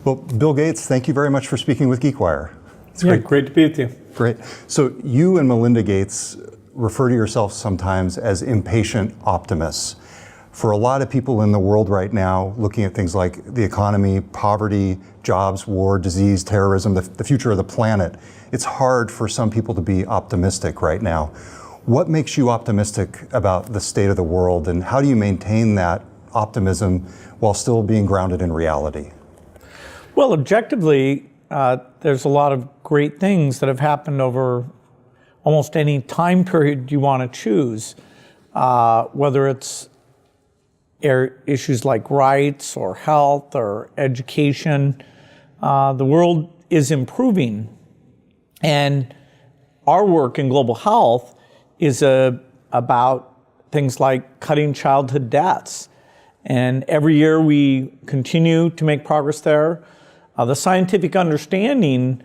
Well, Bill Gates, thank you very much for speaking with GeekWire. It's great to be with you. Great. So you and Melinda Gates refer to yourself sometimes as impatient optimists. For a lot of people in the world right now, looking at things like the economy, poverty, jobs, war, disease, terrorism, the future of the planet, it's hard for some people to be optimistic right now. What makes you optimistic about the state of the world, and how do you maintain that optimism while still being grounded in reality? Well, objectively, there's a lot of great things that have happened over almost any time period you want to choose, whether it's issues like rights or health or education. The world is improving, and our work in global health is about things like cutting childhood deaths. And every year we continue to make progress there. The scientific understanding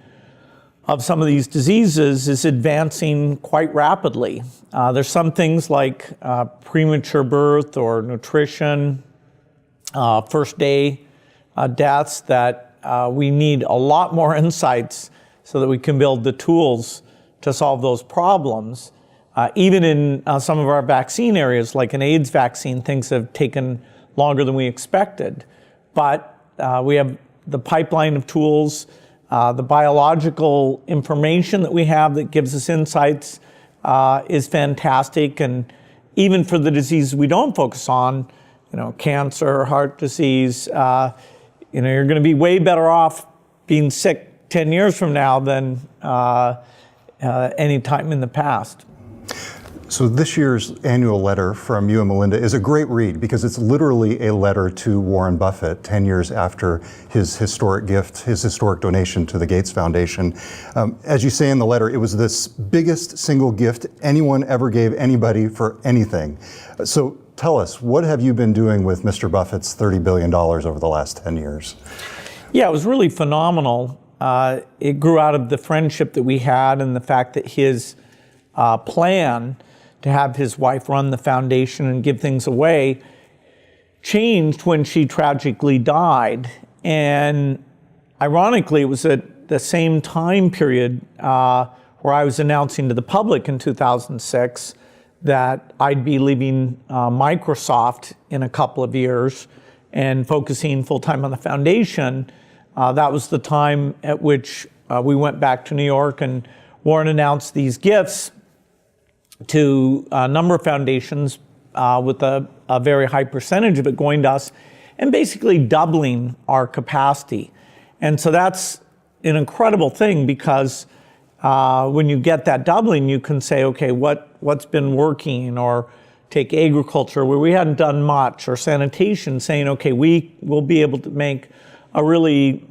of some of these diseases is advancing quite rapidly. There's some things like premature birth or nutrition, first day deaths that we need a lot more insights so that we can build the tools to solve those problems. Even in some of our vaccine areas, like an AIDS vaccine, things have taken longer than we expected. But we have the pipeline of tools, the biological information that we have that gives us insights is fantastic. And even for the diseases we don't focus on, cancer, heart disease, you're going to be way better off being sick 10 years from now than any time in the past. So this year's annual letter from you and Melinda is a great read because it's literally a letter to Warren Buffett 10 years after his historic gift, his historic donation to the Gates Foundation. As you say in the letter, it was the biggest single gift anyone ever gave anybody for anything. So tell us, what have you been doing with Mr. Buffett's $30 billion over the last 10 years? Yeah, it was really phenomenal. It grew out of the friendship that we had and the fact that his plan to have his wife run the foundation and give things away changed when she tragically died. And ironically, it was at the same time period where I was announcing to the public in 2006 that I'd be leaving Microsoft in a couple of years and focusing full-time on the foundation. That was the time at which we went back to New York, and Warren announced these gifts to a number of foundations with a very high percentage of it going to us, and basically doubling our capacity. And so that's an incredible thing because when you get that doubling, you can say, okay, what's been working? Or take agriculture where we hadn't done much, or sanitation, saying, okay, we will be able to make a really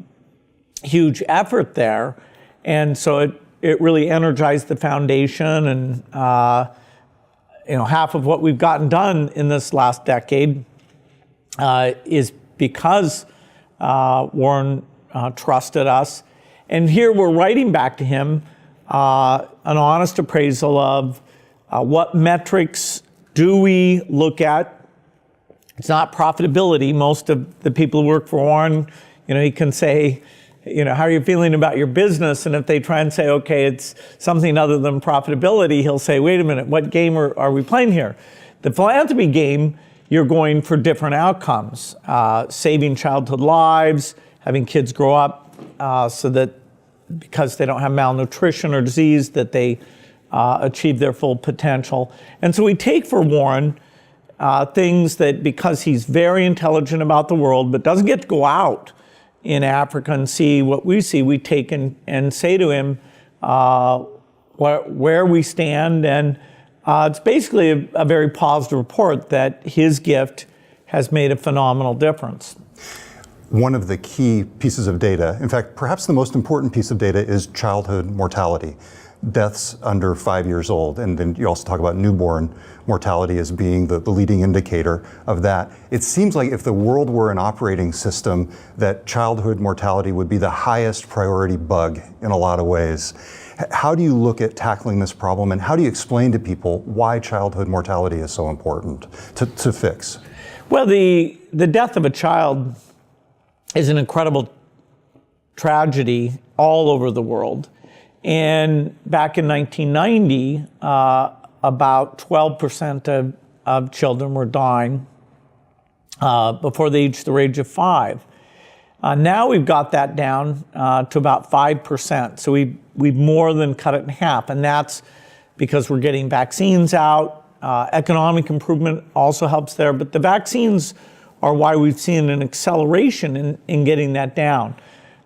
huge effort there. And so it really energized the foundation, and half of what we've gotten done in this last decade is because Warren trusted us. And here we're writing back to him an honest appraisal of what metrics do we look at. It's not profitability. Most of the people who work for Warren, he can say, how are you feeling about your business? And if they try and say, okay, it's something other than profitability, he'll say, wait a minute, what game are we playing here? The philanthropy game, you're going for different outcomes, saving childhood lives, having kids grow up so that because they don't have malnutrition or disease, that they achieve their full potential. And so we take for Warren things that, because he's very intelligent about the world, but doesn't get to go out in Africa and see what we see, we take and say to him where we stand. And it's basically a very positive report that his gift has made a phenomenal difference. One of the key pieces of data, in fact, perhaps the most important piece of data, is childhood mortality. Deaths under 5 years old, and then you also talk about newborn mortality as being the leading indicator of that. It seems like if the world were an operating system, that childhood mortality would be the highest priority bug in a lot of ways. How do you look at tackling this problem, and how do you explain to people why childhood mortality is so important to fix? Well, the death of a child is an incredible tragedy all over the world. And back in 1990, about 12% of children were dying before they reached the age of 5. Now we've got that down to about 5%. So we've more than cut it in half. And that's because we're getting vaccines out. Economic improvement also helps there. But the vaccines are why we've seen an acceleration in getting that down.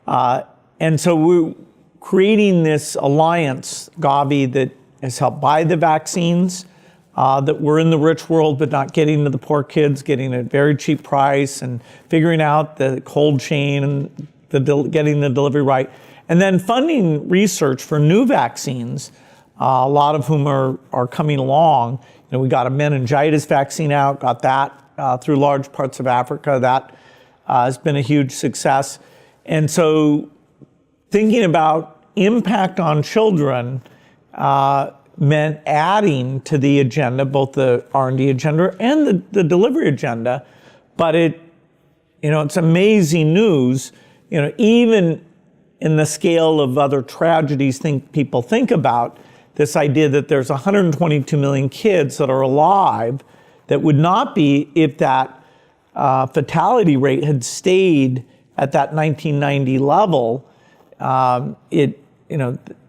And so we're creating this alliance, Gavi, that has helped buy the vaccines, that we're in the rich world but not getting to the poor kids, getting a very cheap price and figuring out the cold chain and getting the delivery right. And then funding research for new vaccines, a lot of whom are coming along. You know, we got a meningitis vaccine out, got that through large parts of Africa. That has been a huge success. And so thinking about impact on children meant adding to the agenda, both the R&D agenda and the delivery agenda. But it's amazing news, even in the scale of other tragedies people think about, this idea that there's 122 million kids that are alive that would not be if that fatality rate had stayed at that 1990 level.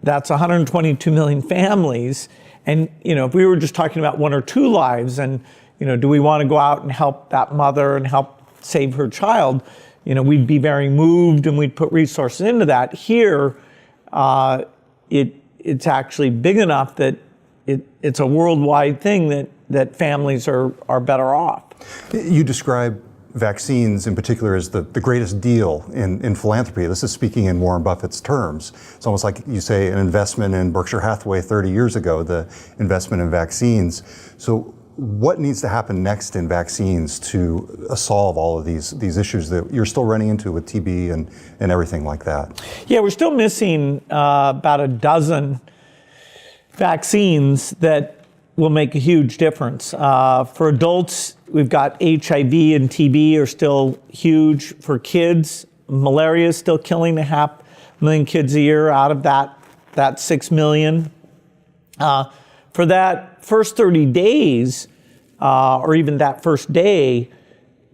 That's 122 million families. And, if we were just talking about 1 or 2 lives and, do we want to go out and help that mother and help save her child, we'd be very moved and we'd put resources into that. Here, it's actually big enough that it's a worldwide thing that families are better off. You describe vaccines in particular as the greatest deal in philanthropy. This is speaking in Warren Buffett's terms. It's almost like you say an investment in Berkshire Hathaway 30 years ago, the investment in vaccines. So what needs to happen next in vaccines to solve all of these issues that you're still running into with TB and everything like that? Yeah, we're still missing about a dozen vaccines that will make a huge difference. For adults, we've got HIV and TB are still huge. For kids, malaria is still killing 500,000 kids a year out of that 6 million. For that first 30 days, or even that first day,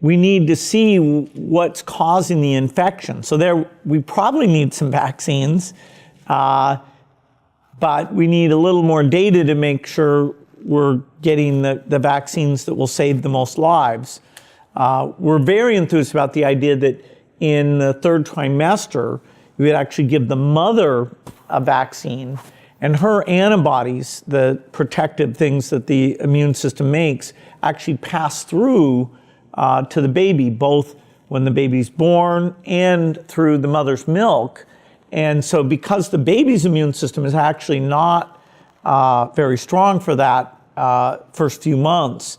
we need to see what's causing the infection. So there, we probably need some vaccines, but we need a little more data to make sure we're getting the vaccines that will save the most lives. We're very enthused about the idea that in the 3rd trimester, we would actually give the mother a vaccine, and her antibodies, the protective things that the immune system makes, actually pass through to the baby, both when the baby's born and through the mother's milk. And so because the baby's immune system is actually not very strong for that first few months,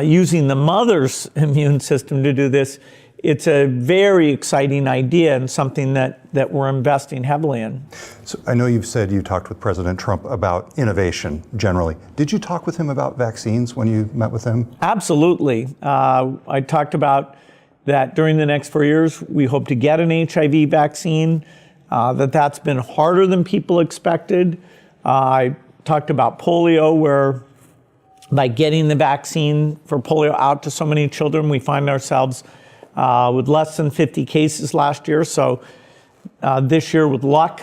using the mother's immune system to do this, it's a very exciting idea and something that we're investing heavily in. So I know you've said you talked with President Trump about innovation generally. Did you talk with him about vaccines when you met with him? Absolutely. I talked about that during the next 4 years, we hope to get an HIV vaccine, that's been harder than people expected. I talked about polio, where by getting the vaccine for polio out to so many children, we find ourselves with less than 50 cases last year. So this year, with luck,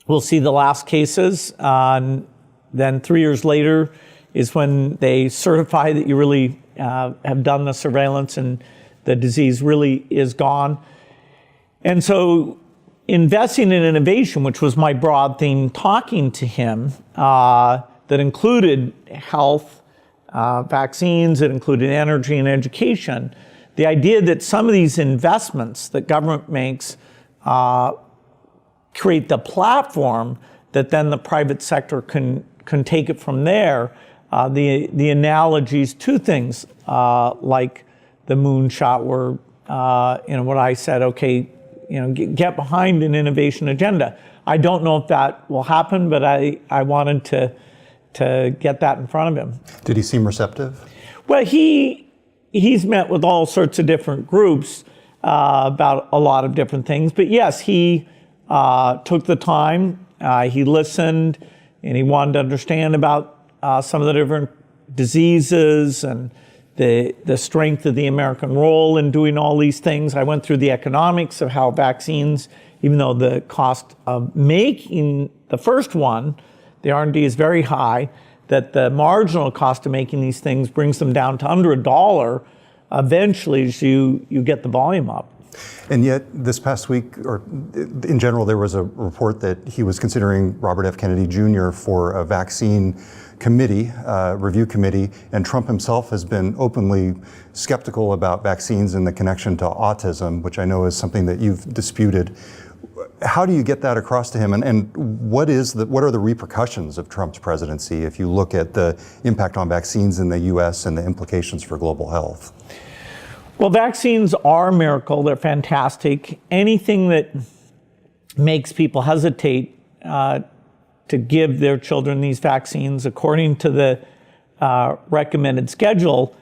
we'll see the last cases. Then 3 years later is when they certify that you really have done the surveillance and the disease really is gone. And so investing in innovation, which was my broad theme talking to him, that included health, vaccines, it included energy and education. The idea that some of these investments that government makes create the platform that then the private sector can take it from there. The analogies to things like the moonshot were, what I said, okay, get behind an innovation agenda. I don't know if that will happen, but I wanted to get that in front of him. Did he seem receptive? Well, he's met with all sorts of different groups. about a lot of different things. But yes, he took the time, he listened, and he wanted to understand about some of the different diseases and the strength of the American role in doing all these things. I went through the economics of how vaccines, even though the cost of making the first one, the R&D is very high, that the marginal cost of making these things brings them down to under $1 eventually as you get the volume up. And yet, this past week, or in general, there was a report that he was considering Robert F. Kennedy Jr. for a vaccine committee, review committee, and Trump himself has been openly skeptical about vaccines and the connection to autism, which I know is something that you've disputed. How do you get that across to him, and what are the repercussions of Trump's presidency if you look at the impact on vaccines in the U.S. and the implications for global health? Well, vaccines are a miracle. They're fantastic. Anything that makes people hesitate to give their children these vaccines according to the recommended schedule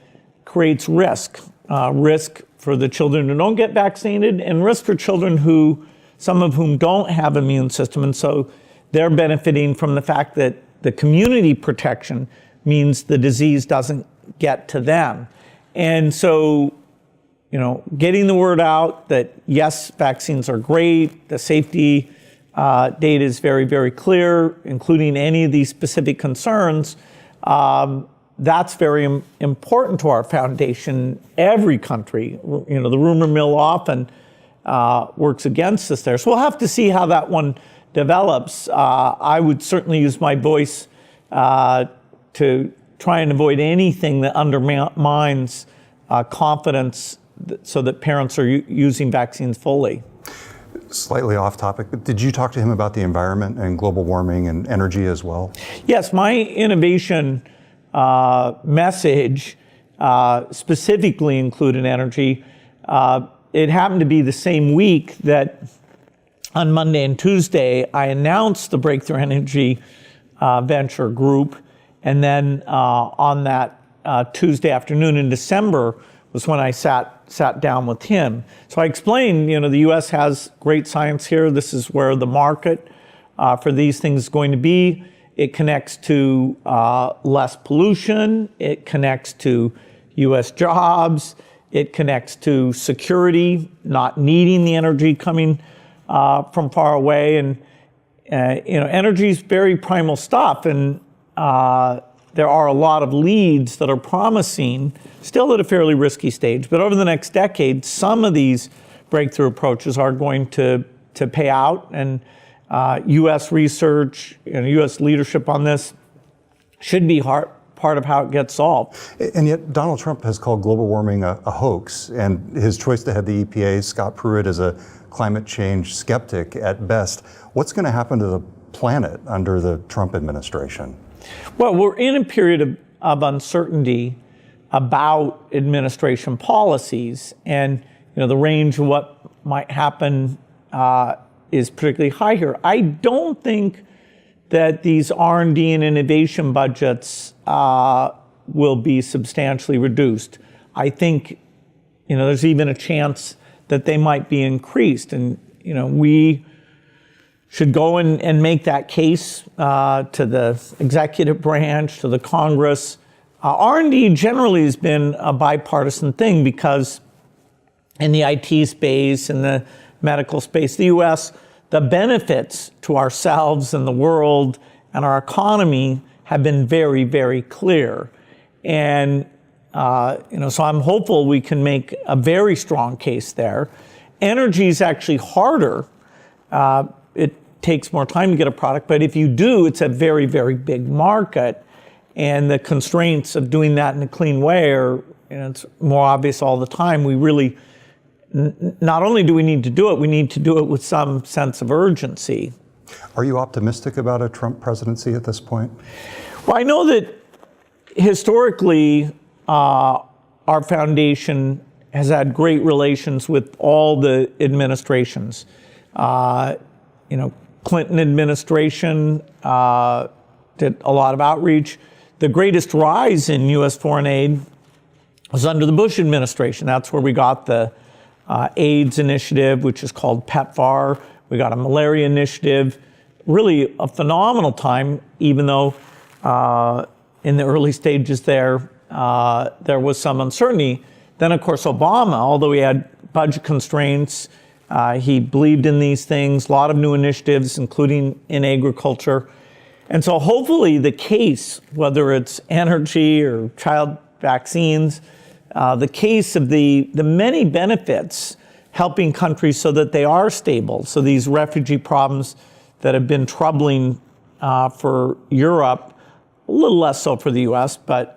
creates risk. Risk for the children who don't get vaccinated, and risk for children some of whom don't have an immune system. And so they're benefiting from the fact that the community protection means the disease doesn't get to them. And so, getting the word out that yes, vaccines are great, the safety data is very, very clear, including any of these specific concerns, that's very important to our foundation. Every country, the rumor mill often works against us there. So we'll have to see how that one develops. I would certainly use my voice to try and avoid anything that undermines confidence so that parents are using vaccines fully. Slightly off topic, but did you talk to him about the environment and global warming and energy as well? Yes, my innovation message specifically included energy. It happened to be the same week that on Monday and Tuesday, I announced the Breakthrough Energy Venture Group. And then on that Tuesday afternoon in December was when I sat down with him. So I explained, the U.S. has great science here. This is where the market for these things is going to be. It connects to less pollution. It connects to U.S. jobs. It connects to security, not needing the energy coming from far away. And, energy is very primal stuff. And there are a lot of leads that are promising, still at a fairly risky stage. But over the next decade, some of these breakthrough approaches are going to pay out. And U.S. research and U.S. leadership on this should be part of how it gets solved. And yet Donald Trump has called global warming a hoax, and his choice to head the EPA, Scott Pruitt, is a climate change skeptic at best. What's going to happen to the planet under the Trump administration? Well, we're in a period of uncertainty about administration policies, and the range of what might happen is particularly high here. I don't think that these R&D and innovation budgets will be substantially reduced. I think, there's even a chance that they might be increased. And, we should go and make that case to the executive branch, to the Congress. R&D generally has been a bipartisan thing because in the IT space, in the medical space, the U.S., the benefits to ourselves and the world and our economy have been very, very clear. And, so I'm hopeful we can make a very strong case there. Energy is actually harder. It takes more time to get a product, but if you do, it's a very, very big market. And the constraints of doing that in a clean way are, it's more obvious all the time. We really, not only do we need to do it, we need to do it with some sense of urgency. Are you optimistic about a Trump presidency at this point? Well, I know that historically, our foundation has had great relations with all the administrations. Clinton administration did a lot of outreach. The greatest rise in U.S. foreign aid was under the Bush administration. That's where we got the AIDS initiative, which is called PEPFAR. We got a malaria initiative. Really a phenomenal time, even though in the early stages there was some uncertainty. Then, of course, Obama, although he had budget constraints, he believed in these things, a lot of new initiatives, including in agriculture. And so hopefully the case, whether it's energy or child vaccines, the case of the many benefits helping countries so that they are stable. So these refugee problems that have been troubling for Europe, a little less so for the US, but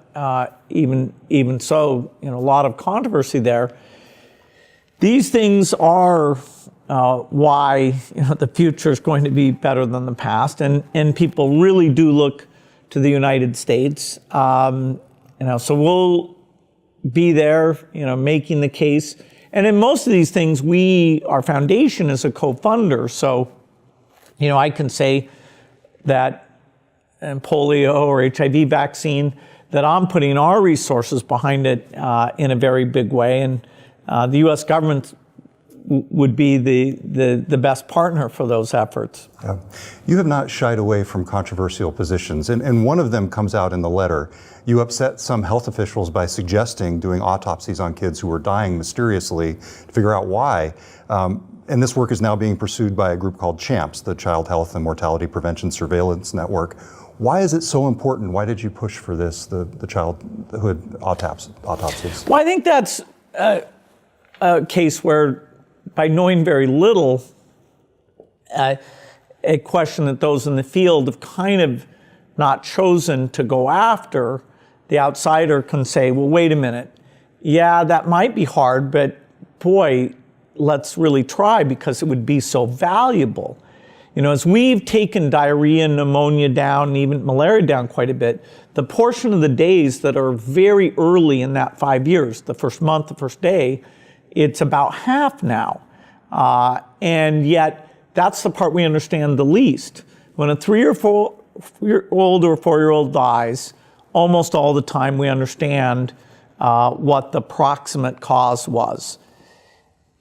even so, a lot of controversy there. These things are why the future is going to be better than the past, and people really do look to the United States. So we'll be there, making the case. And in most of these things, our foundation is a co-funder. So, I can say that in polio or HIV vaccine, that I'm putting our resources behind it in a very big way. And the U.S. government would be the best partner for those efforts. Yeah. You have not shied away from controversial positions, and one of them comes out in the letter. You upset some health officials by suggesting doing autopsies on kids who were dying mysteriously to figure out why. And this work is now being pursued by a group called CHAMPS, the Child Health and Mortality Prevention Surveillance Network. Why is it so important? Why did you push for this, the childhood autopsies? Well, I think that's a case where, by knowing very little, a question that those in the field have kind of not chosen to go after, the outsider can say, well, wait a minute. Yeah, that might be hard, but boy, let's really try because it would be so valuable. As we've taken diarrhea and pneumonia down and even malaria down quite a bit, the portion of the days that are very early in that 5 years, the first month, the first day, it's about half now. And yet, that's the part we understand the least. When a 3 or 4-year-old or a 4-year-old dies, almost all the time we understand what the proximate cause was.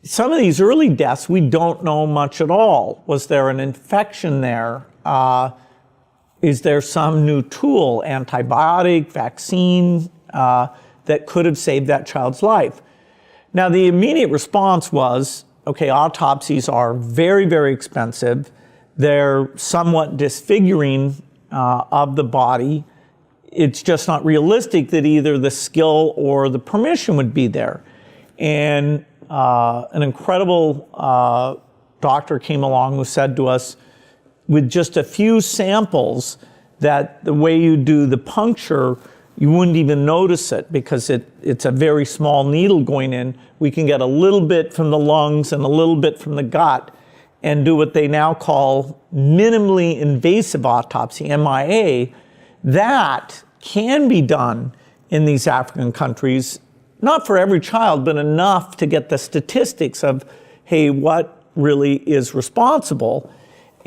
Some of these early deaths, we don't know much at all. Was there an infection there? Is there some new tool, antibiotic, vaccine, that could have saved that child's life? Now, the immediate response was, okay, autopsies are very, very expensive. They're somewhat disfiguring of the body. It's just not realistic that either the skill or the permission would be there. And an incredible doctor came along who said to us, with just a few samples, that the way you do the puncture, you wouldn't even notice it because it's a very small needle going in. We can get a little bit from the lungs and a little bit from the gut and do what they now call minimally invasive autopsy, MIA. That can be done in these African countries, not for every child, but enough to get the statistics of, hey, what really is responsible?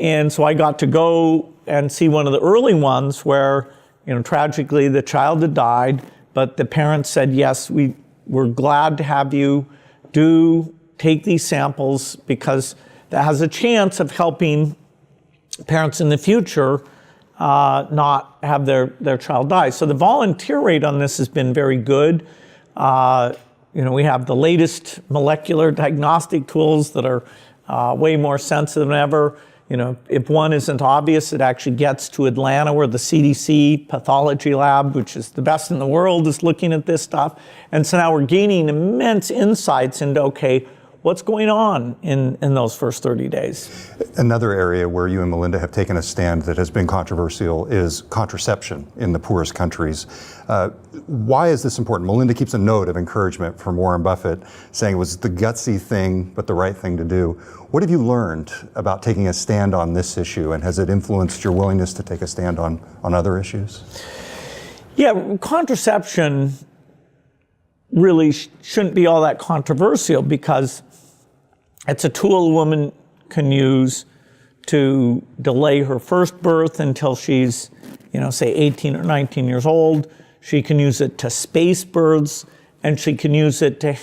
And so I got to go and see one of the early ones where, tragically the child had died, but the parents said, yes, we're glad to have you take these samples because that has a chance of helping parents in the future not have their child die. So the volunteer rate on this has been very good. We have the latest molecular diagnostic tools that are way more sensitive than ever. If one isn't obvious, it actually gets to Atlanta where the CDC pathology lab, which is the best in the world, is looking at this stuff. And so now we're gaining immense insights into, okay, what's going on in those first 30 days? Another area where you and Melinda have taken a stand that has been controversial is contraception in the poorest countries. Why is this important? Melinda keeps a note of encouragement from Warren Buffett, saying it was the gutsy thing, but the right thing to do. What have you learned about taking a stand on this issue, and has it influenced your willingness to take a stand on other issues? Yeah, contraception really shouldn't be all that controversial because it's a tool a woman can use to delay her first birth until she's, say 18 or 19 years old. She can use it to space births, and she can use it to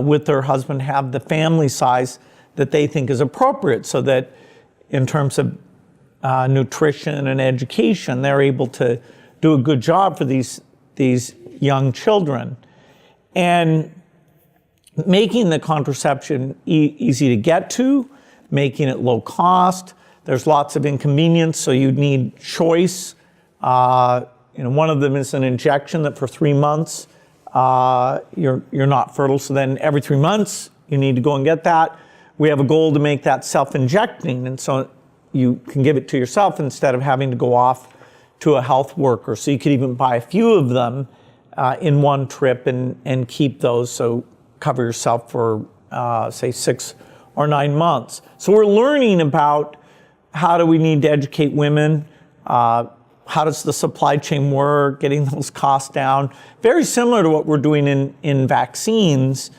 with their husband have the family size that they think is appropriate, so that in terms of nutrition and education, they're able to do a good job for these young children. And making the contraception easy to get to, making it low cost. There's lots of inconvenience, so you need choice. One of them is an injection that for 3 months you're not fertile, so then every 3 months you need to go and get that. We have a goal to make that self-injecting, and so you can give it to yourself instead of having to go off to a health worker. So you could even buy a few of them in one trip and keep those, so cover yourself for say 6 or 9 months. So we're learning about how do we need to educate women, how does the supply chain work, getting those costs down. Very similar to what we're doing in vaccines,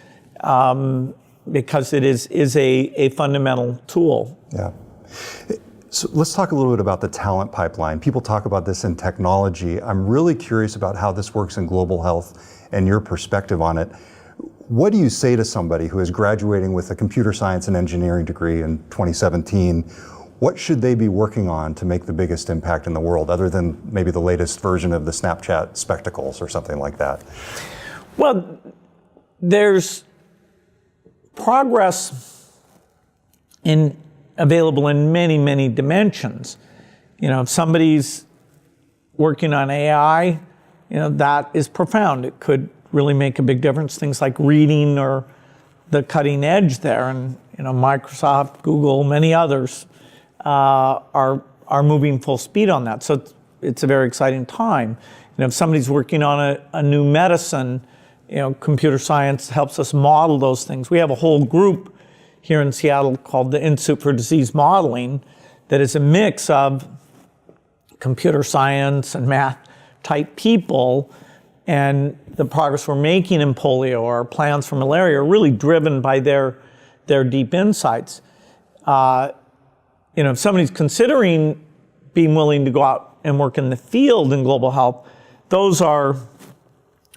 because it is a fundamental tool. Yeah. So let's talk a little bit about the talent pipeline. People talk about this in technology. I'm really curious about how this works in global health and your perspective on it. What do you say to somebody who is graduating with a computer science and engineering degree in 2017? What should they be working on to make the biggest impact in the world, other than maybe the latest version of the Snapchat spectacles or something like that? Well, there's progress available in many, many dimensions. If somebody's working on AI, that is profound. It could really make a big difference. Things like reading or the cutting edge there, and Microsoft, Google, many others are moving full speed on that. So it's a very exciting time. If somebody's working on a new medicine, computer science helps us model those things. We have a whole group here in Seattle called the Institute for Disease Modeling that is a mix of computer science and math type people, and the progress we're making in polio or our plans for malaria are really driven by their deep insights. If somebody's considering being willing to go out and work in the field in global health, those are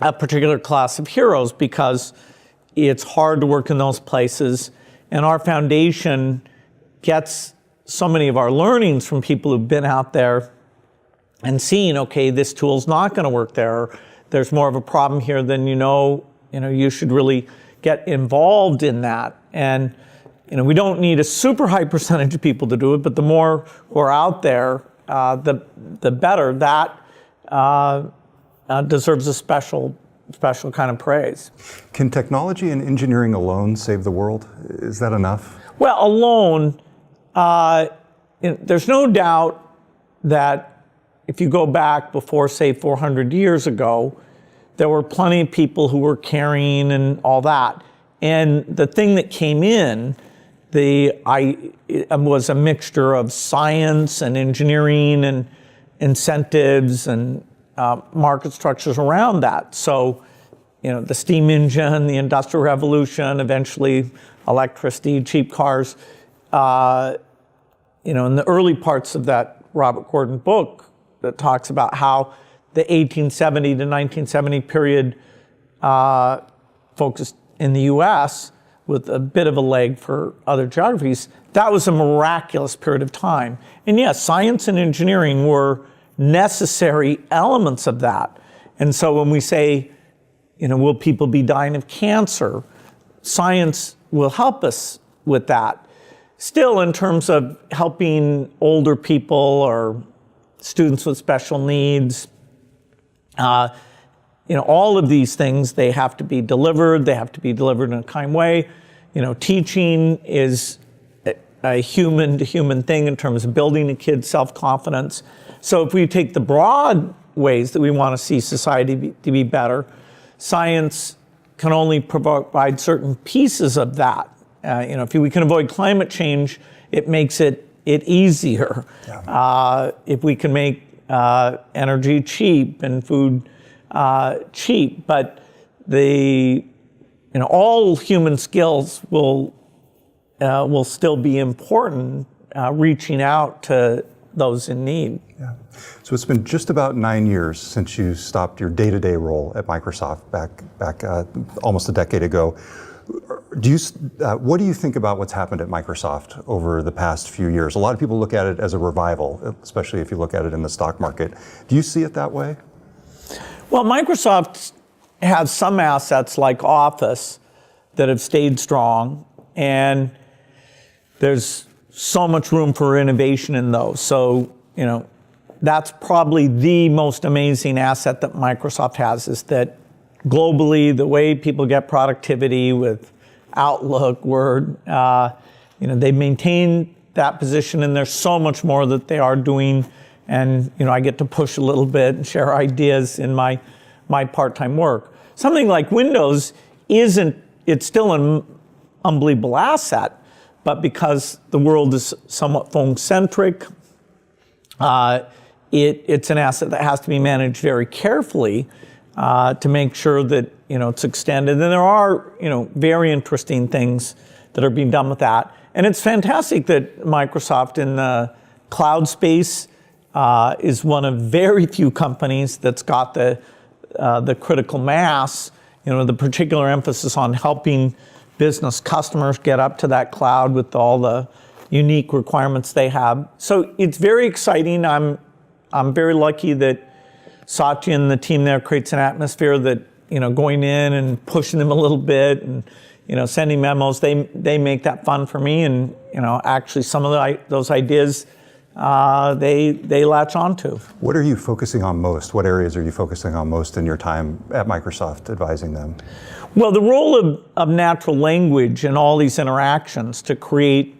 a particular class of heroes, because it's hard to work in those places. And our foundation gets so many of our learnings from people who've been out there and seen, okay, this tool's not going to work there. Or there's more of a problem here than you should really get involved in that. And we don't need a super high percentage of people to do it, but the more who are out there, the better. That deserves a special kind of praise. Can technology and engineering alone save the world? Is that enough? Well, alone, there's no doubt that if you go back before, say, 400 years ago, there were plenty of people who were caring and all that. And the thing that came in, was a mixture of science and engineering and incentives and market structures around that. So, the steam engine, the Industrial Revolution, eventually electricity, cheap cars. In the early parts of that Robert Gordon book that talks about how the 1870 to 1970 period focused in the U.S. with a bit of a leg for other geographies, that was a miraculous period of time. And yes, science and engineering were necessary elements of that. And so when we say, will people be dying of cancer? Science will help us with that. Still, in terms of helping older people or students with special needs, all of these things, they have to be delivered. They have to be delivered in a kind way. Teaching is a human-to-human thing in terms of building a kid's self-confidence. So if we take the broad ways that we want to see society to be better, science can only provide certain pieces of that. If we can avoid climate change, it makes it easier. Yeah. If we can make energy cheap and food cheap, but all human skills will still be important, reaching out to those in need. Yeah. So it's been just about 9 years since you stopped your day-to-day role at Microsoft back almost a decade ago. What do you think about what's happened at Microsoft over the past few years? A lot of people look at it as a revival, especially if you look at it in the stock market. Do you see it that way? Well, Microsoft has some assets like Office that have stayed strong, and there's so much room for innovation in those. So, that's probably the most amazing asset that Microsoft has, is that globally, the way people get productivity with Outlook, Word, they maintain that position, and there's so much more that they are doing. And, I get to push a little bit and share ideas in my part-time work. Something like Windows it's still an unbelievable asset, but because the world is somewhat phone-centric, it's an asset that has to be managed very carefully to make sure that it's extended. And there are very interesting things that are being done with that. And it's fantastic that Microsoft in the cloud space is one of very few companies that's got the critical mass, the particular emphasis on helping business customers get up to that cloud with all the unique requirements they have. So it's very exciting. I'm very lucky that Satya and the team there creates an atmosphere that, going in and pushing them a little bit and, sending memos, they make that fun for me. And, actually some of those ideas, they latch onto. What are you focusing on most? What areas are you focusing on most in your time at Microsoft advising them? Well, the role of natural language in all these interactions to create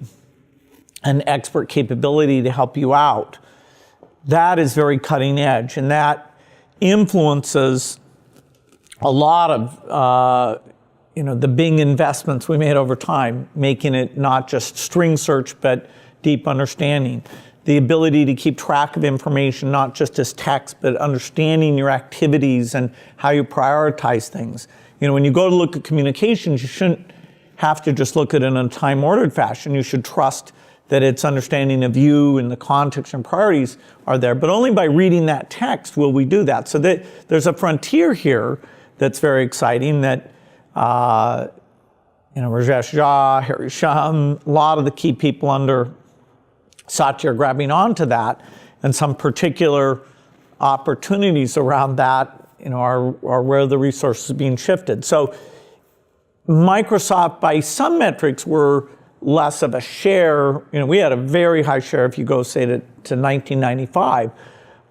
an expert capability to help you out, that is very cutting edge, and that influences a lot of the Bing investments we made over time, making it not just string search but deep understanding. The ability to keep track of information, not just as text, but understanding your activities and how you prioritize things. When you go to look at communications, you shouldn't have to just look at it in a time-ordered fashion. You should trust that its understanding of you and the context and priorities are there. But only by reading that text will we do that. So there's a frontier here that's very exciting that Rajesh Jha, Harry Shum, a lot of the key people under Satya are grabbing onto that, and some particular opportunities around that are where the resources are being shifted. So Microsoft, by some metrics, were less of a share. We had a very high share if you go, say, to 1995,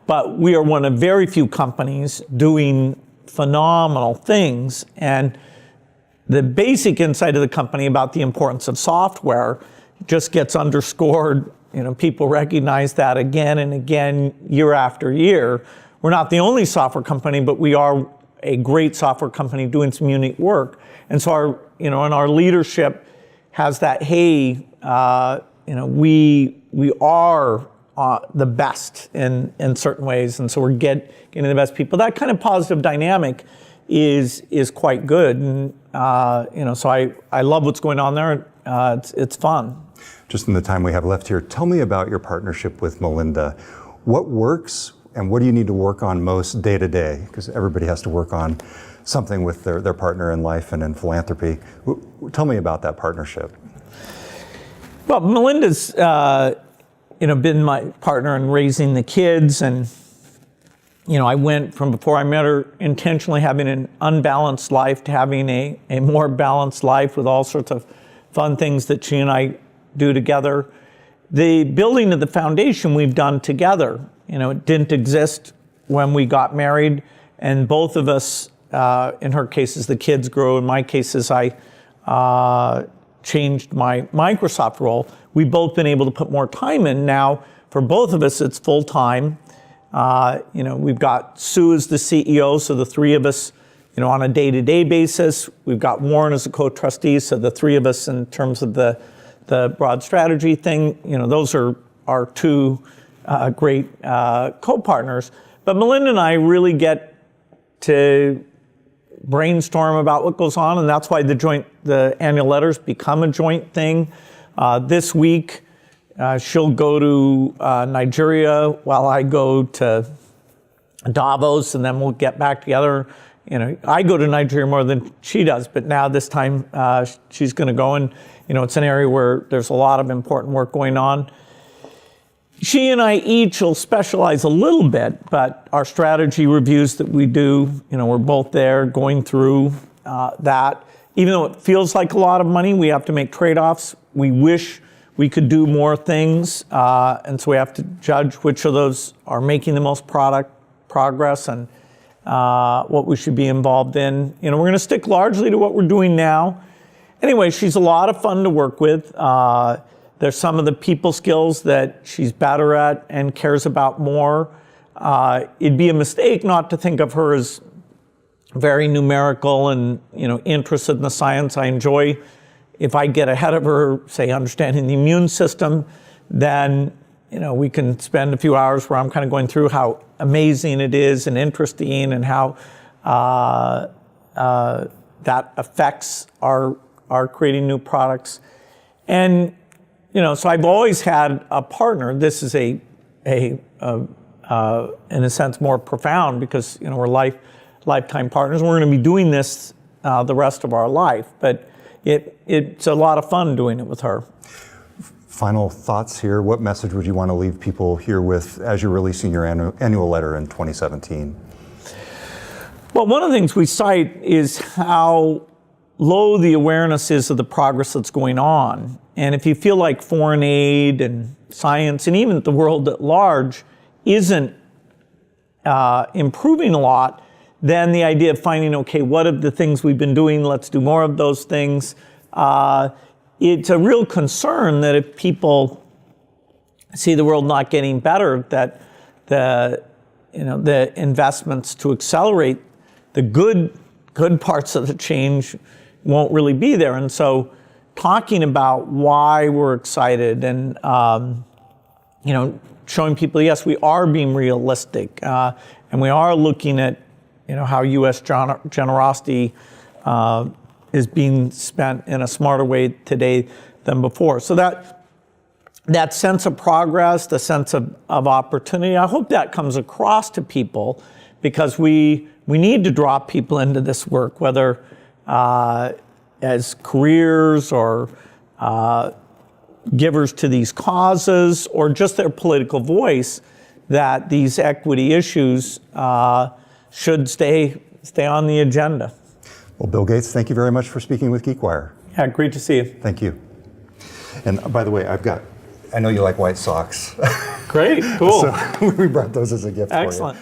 but we are one of very few companies doing phenomenal things. And the basic insight of the company about the importance of software just gets underscored. People recognize that again and again, year after year. We're not the only software company, but we are a great software company doing some unique work. And so our leadership has that, hey, we are the best in certain ways, and so we're getting the best people. That kind of positive dynamic is quite good, and so I love what's going on there. It's fun. Just in the time we have left here, tell me about your partnership with Melinda. What works, and what do you need to work on most day to day? Because everybody has to work on something with their partner in life and in philanthropy. Tell me about that partnership. Well, Melinda's been my partner in raising the kids, and I went from, before I met her, intentionally having an unbalanced life to having a more balanced life with all sorts of fun things that she and I do together. The building of the foundation we've done together. It didn't exist when we got married, and both of us, in her case, as the kids grew, in my case, as I changed my Microsoft role, we've both been able to put more time in. Now, for both of us, it's full time. We've got Sue as the CEO, so the three of us, on a day-to-day basis. We've got Warren as a co-trustee, so the three of us in terms of the broad strategy thing. Those are our two great co-partners. But Melinda and I really get to brainstorm about what goes on, and that's why the annual letters become a joint thing. This week, she'll go to Nigeria while I go to Davos, and then we'll get back together. I go to Nigeria more than she does, but now this time she's going to go, and it's an area where there's a lot of important work going on. She and I each will specialize a little bit, but our strategy reviews that we do, we're both there going through that. Even though it feels like a lot of money, we have to make trade-offs. We wish we could do more things, and so we have to judge which of those are making the most progress and what we should be involved in. We're going to stick largely to what we're doing now. Anyway, she's a lot of fun to work with. There's some of the people skills that she's better at and cares about more. It'd be a mistake not to think of her as very numerical and interested in the science. I enjoy, if I get ahead of her, say, understanding the immune system, then we can spend a few hours where I'm kind of going through how amazing it is and interesting, and how that affects our creating new products. And so I've always had a partner. This is in a sense more profound, because we're lifetime partners. We're going to be doing this the rest of our life, but it's a lot of fun doing it with her. Final thoughts here. What message would you want to leave people here with as you're releasing your annual letter in 2017? Well, one of the things we cite is how low the awareness is of the progress that's going on. And if you feel like foreign aid and science and even the world at large isn't improving a lot, then the idea of finding, okay, what are the things we've been doing? Let's do more of those things. It's a real concern that if people see the world not getting better, that the investments to accelerate the good parts of the change won't really be there. And so talking about why we're excited and showing people, yes, we are being realistic, and we are looking at how U.S. generosity is being spent in a smarter way today than before. So that sense of progress, the sense of opportunity, I hope that comes across to people, because we need to draw people into this work, whether as careers or givers to these causes, or just their political voice, that these equity issues should stay on the agenda. Well, Bill Gates, thank you very much for speaking with GeekWire. Yeah, great to see you. Thank you. And by the way, I know you like white socks. Great, cool. So we brought those as a gift for you. Excellent.